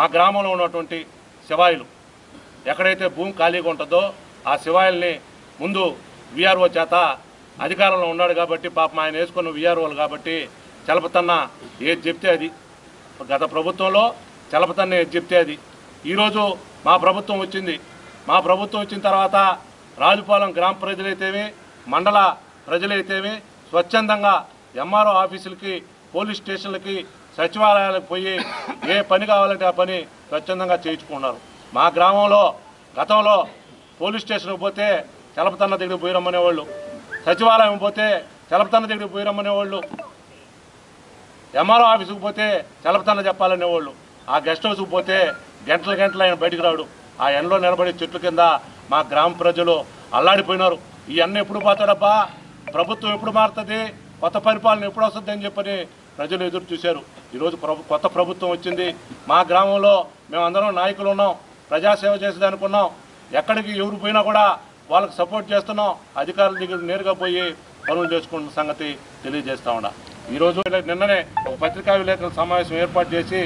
మా గ్రామంలో ఉన్నటువంటి శివాయిలు ఎక్కడైతే భూమి ఖాళీగా ఉంటుందో ఆ శివాయిల్ని ముందు విఆర్ఓ చేత అధికారంలో ఉన్నాడు కాబట్టి పాపం ఆయన వేసుకున్న విఆర్ఓలు కాబట్టి చలపతన్న ఏది చెప్తే అది గత ప్రభుత్వంలో చలపతన్న ఏది చెప్తే అది ఈరోజు మా ప్రభుత్వం వచ్చింది. మా ప్రభుత్వం వచ్చిన తర్వాత రాజుపాలెం గ్రామ ప్రజలైతేవి మండల ప్రజలైతేవి స్వచ్ఛందంగా ఎంఆర్ఓ ఆఫీసులకి పోలీస్ స్టేషన్లకి సచివాలయాలకు పోయి ఏ పని కావాలంటే ఆ పని స్వచ్ఛందంగా చేయించుకున్నారు. మా గ్రామంలో గతంలో పోలీస్ స్టేషన్కి పోతే చలపతన్న దగ్గరికి పోయి రమ్మనేవాళ్ళు, సచివాలయం పోతే చలపతన్న దగ్గరికి పోయి రమ్మనేవాళ్ళు, ఎంఆర్ఓ ఆఫీసుకు పోతే చలపతన్న చెప్పాలనేవాళ్ళు. ఆ గెస్ట్ హౌస్కి పోతే గంటలు ఆయన బయటికి రాడు. ఆ ఎండలో నిలబడి చెట్ల కింద మా గ్రామ ప్రజలు అల్లాడిపోయినారు. ఈ అన్న ఎప్పుడు పోతాడబ్బా, ప్రభుత్వం ఎప్పుడు మారుతుంది, కొత్త పరిపాలన ఎప్పుడు వస్తుంది అని చెప్పని ప్రజలు ఎదురు చూశారు. ఈరోజు కొత్త ప్రభుత్వం వచ్చింది. మా గ్రామంలో మేమందరం నాయకులు ఉన్నాం, ప్రజాసేవ చేసేదానికి ఉన్నాం. ఎక్కడికి ఎవరు పోయినా కూడా వాళ్ళకి సపోర్ట్ చేస్తున్నాం. అధికారుల దగ్గర నేరుగా పోయి పనులు చేసుకుంటున్న సంగతి తెలియజేస్తా ఉన్నా. ఈరోజు నిన్ననే ఒక పత్రికా విలేకరుల సమావేశం ఏర్పాటు చేసి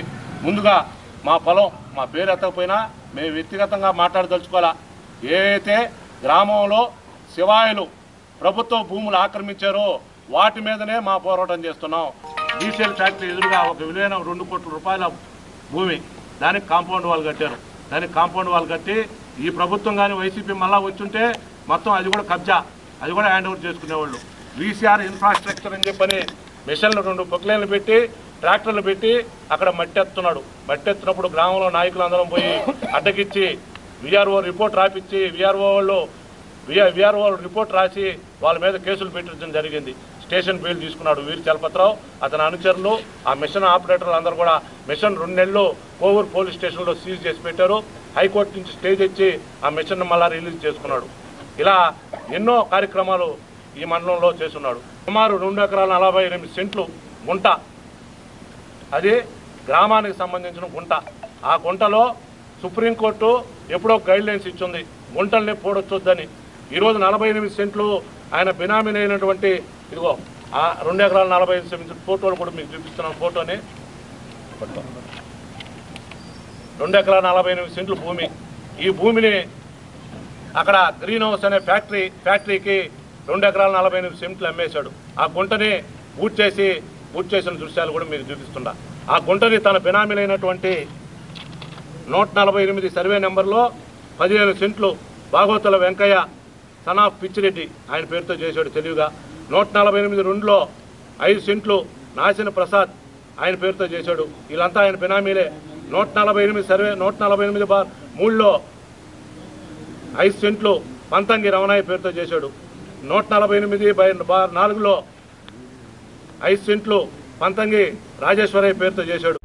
ముందుగా మా పొలం మా పేరు ఎత్తకపోయినా మేము వ్యక్తిగతంగా మాట్లాడదలుచుకోవాలా. ఏదైతే గ్రామంలో శివాయిలు ప్రభుత్వ భూములు ఆక్రమించారో వాటి మీదనే మా పోరాటం చేస్తున్నాం. డీసీఎల్ ఫ్యాక్టరీ ఎదురుగా ఒక విలువైన 2 కోట్ల రూపాయల భూమి, దానికి కాంపౌండ్ వాల్ కట్టారు. దానికి కాంపౌండ్ వాల్ కట్టి ఈ ప్రభుత్వం కానీ వైసీపీ మళ్ళా వచ్చుంటే మొత్తం అది కూడా కబ్జా, అది కూడా హ్యాండ్ ఓవర్ చేసుకునేవాళ్ళు. వీసీఆర్ ఇన్ఫ్రాస్ట్రక్చర్ అని చెప్పని మిషన్లు 2 పొక్లైన్లు పెట్టి ట్రాక్టర్లు పెట్టి అక్కడ మట్టి ఎత్తున్నాడు. మట్టి ఎత్తినప్పుడు గ్రామంలో నాయకులు అందరం పోయి అడ్డకిచ్చి విఆర్ఓ రిపోర్ట్ రాపిచ్చి విఆర్ఓ రిపోర్ట్ రాసి వాళ్ళ మీద కేసులు పెట్టించడం జరిగింది. స్టేషన్ బెయిల్ తీసుకున్నాడు వీరి చలపతిరావు, అతని అనుచరులు. ఆ మిషన్ ఆపరేటర్లు అందరూ కూడా మిషన్ 2 నెలలు కోవూరు పోలీస్ స్టేషన్లో సీజ్ చేసి పెట్టారు. హైకోర్టు నుంచి స్టే తెచ్చి ఆ మిషన్ మళ్ళా రిలీజ్ చేసుకున్నాడు. ఇలా ఎన్నో కార్యక్రమాలు ఈ మండలంలో చేస్తున్నాడు. సుమారు 2 ఎకరాల 48 సెంట్లు గుంట, అది గ్రామానికి సంబంధించిన గుంట. ఆ గుంటలో సుప్రీంకోర్టు ఎప్పుడో గైడ్ లైన్స్ ఇచ్చింది గుంటల్ని పోడొచ్చొద్దని. ఈరోజు 48 సెంట్లు ఆయన బినామీని అయినటువంటి ఇదిగో ఆ 2 ఎకరాల 45 సెంట్లు ఫోటోలు కూడా మీకు చూపిస్తున్నాను. ఫోటోని 2 ఎకరాల 48 సెంట్లు భూమి. ఈ భూమిని అక్కడ గ్రీన్ హౌస్ అనే ఫ్యాక్టరీకి 2 ఎకరాల 48 సెంట్లు అమ్మేశాడు. ఆ గుంటని పూర్తి చేసిన దృశ్యాలు కూడా మీకు చూపిస్తున్నా. ఆ గుంటని తన బినామీలైనటువంటి 148 సర్వే నెంబర్లో 15 సెంట్లు భాగవతుల వెంకయ్య సన్ ఆఫ్ పిచ్చిరెడ్డి ఆయన పేరుతో చేశాడు తెలివిగా. 148 2లో 5 సెంట్లు నాసిన ప్రసాద్ ఆయన పేరుతో చేశాడు. వీళ్ళంతా ఆయన బినామీలే. 148 సర్వే 148/3లో 5 సెంట్లు పంతంగి రమణయ్య పేరుతో చేశాడు. 148/4లో 5 సెంట్లు పంతంగి రాజేశ్వరయ్య పేరుతో చేశాడు.